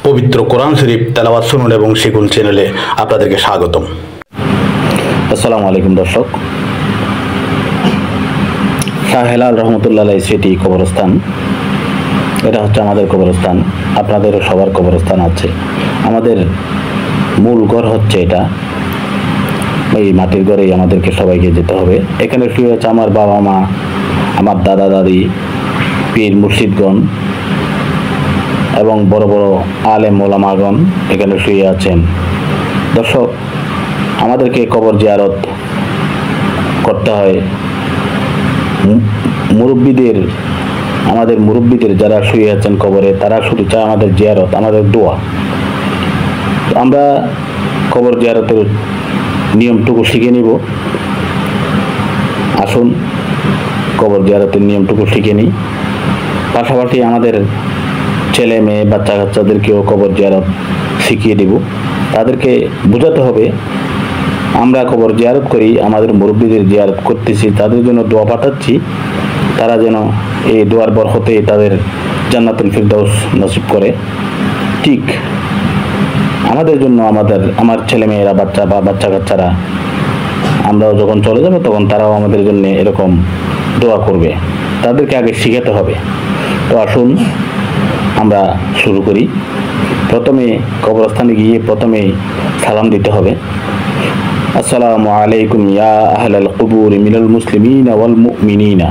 পবিত্র কোরআন শরীফ তেলাওয়াত শুনুন এবং শিখুন চ্যানেলে আপনাদেরকে স্বাগতম। আসসালামু আলাইকুম দর্শক, শাহ হেলাল রহমতুল্লাহ স্মৃতি কবরস্থান, এটা হচ্ছে আমাদের কবরস্থান। আপনাদেরও সবার কবরস্থান আছে। আমাদের মূল ঘর হচ্ছে এটা, এই মাটির ঘরেই আমাদেরকে সবাইকে যেতে হবে। এখানে শুয়ে আছে আমার বাবা মা, আমার দাদা দাদি, পীর মুর্শিদগণ এবং বড় বড় আলেম ওলামাগণ এখানে শুয়ে আছেন। দর্শক, আমাদেরকে কবর জিয়ারত করতে হয়। আমাদের মুরব্বীদের যারা শুয়ে আছেন কবরে, তারা শুধু চায় আমাদের জিয়ারত, আমাদের দোয়া। আমরা কবর জিয়ারতের নিয়মটুকু শিখে নিব। আসুন কবর জিয়ারতের নিয়মটুকু শিখে নিই। পাশাপাশি আমাদের ছেলে মেয়ে বাচ্চা কাচ্চাদেরকেও কবর জিয়ারত শিখিয়ে দিব। তাদেরকে বোঝাতে হবে আমরা কবর জিয়ারত করি, আমাদের মুরব্বীদের জিয়ারত করতেছি, তাদের জন্য দোয়া পাঠাচ্ছি, তারা যেন এই দোয়ার বরকতে তাদের জান্নাতুল ফিরদাউস নসিব করে। ঠিক আমাদের জন্য আমার ছেলে মেয়েরা বাচ্চা কাচ্চারা, আমরাও যখন চলে যাব তখন তারাও আমাদের জন্য এরকম দোয়া করবে। তাদেরকে আগে শিখাতে হবে। তো আসুন আমরা শুরু করি। প্রথমে কবরস্থানে গিয়ে প্রথমে সালাম দিতে হবে। আসসালামু আলাইকুম ইয়া আহলাল কুবুর মিনাল মুসলিমিনা ওয়াল মুমিনিনা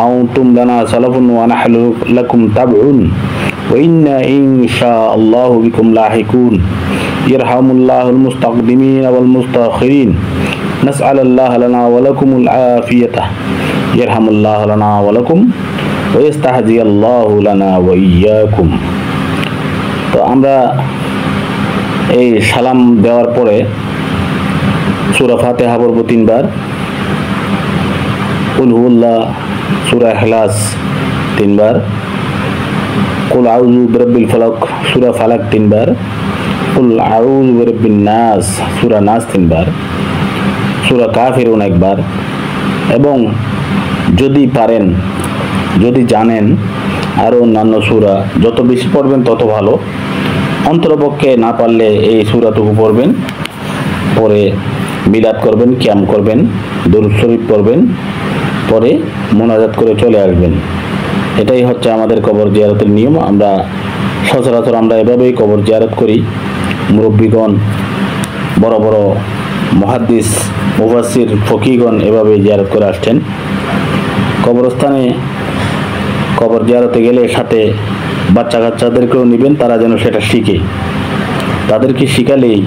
আনতুম লানা সালাফুন ওয়া নাহনু লাকুম তাবউন ওয়া ইন্না ইনশাআল্লাহু বিকুম লাহিকুন ইরহামুল্লাহুল মুস্তাকদিমিনা ওয়াল মুস্তাখিরিন নাসআলুল্লাহ লানা ওয়া লাকুমুল আফিয়াতা ইরহামুল্লাহ লানা ওয়া লাকুম ওয়া ইস্তাহজিয়াল্লাহু লানা ওয়া ইয়্যাকুম। তো আমরা এই সালাম দেওয়ার পরে সূরা ফাতিহা পড়ব 3 বার, কুল হুয়াল্লাহ, সূরা ইখলাস 3 বার, কুল আউযু বিরাব্বিল ফালাক, সূরা ফালাক 3 বার, কুল আউযু বিরাব্বিন নাস, সূরা নাস 3 বার, সূরা কাফিরুন 1 বার। এবং যদি পারেন, যদি জানেন আরও অন্যান্য সূরা যত বেশি পড়বেন তত ভালো। অন্তরপক্ষে না পারলে এই সূরাটুকু পড়বেন, পরে মিলাদ করবেন, কিয়াম করবেন, দরুদ শরীফ পড়বেন, পরে মোনাজাত করে চলে আসবেন। এটাই হচ্ছে আমাদের কবর জিয়ারতের নিয়ম। আমরা সচরাচর এভাবেই কবর জিয়ারত করি। মুরব্বীগণ, বড় বড় মুহাদ্দিস, মুফাসসির, ফকিহগণ এভাবেই জিয়ারত করে আসছেন। কবরস্থানে কবর জিয়ারতে গেলে সাথে বাচ্চা কাচ্চাদেরকেও নেবেন, তারা যেন সেটা শিখে। তাদেরকে শিখালেই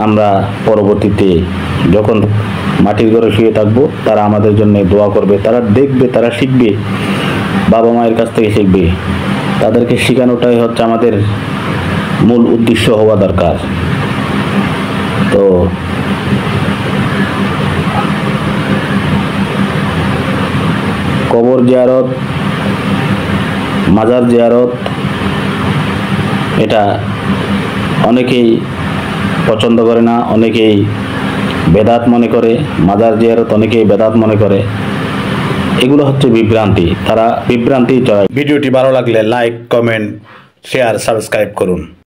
আমরা পরবর্তীতে যখন মাটির ঘরে শুয়ে থাকবো, তারা আমাদের জন্য দোয়া করবে, তারা দেখবে, তারা শিখবে, বাবা মায়ের কাছ থেকে শিখবে। তাদেরকে শেখানোটাই হচ্ছে আমাদের মূল উদ্দেশ্য হওয়া দরকার। তো কবর জিয়ারত, মাজার জিয়ারত, এটা অনেকেই পছন্দ করে না, অনেকেই বেদাত মনে করে। মাজার জিয়ারত অনেকেই বেদাত মনে করে। এগুলো হচ্ছে বিভ্রান্তি, তারা বিভ্রান্তি চড়ায়। ভিডিওটি ভালো লাগলে লাইক, কমেন্ট, শেয়ার, সাবস্ক্রাইব করুন।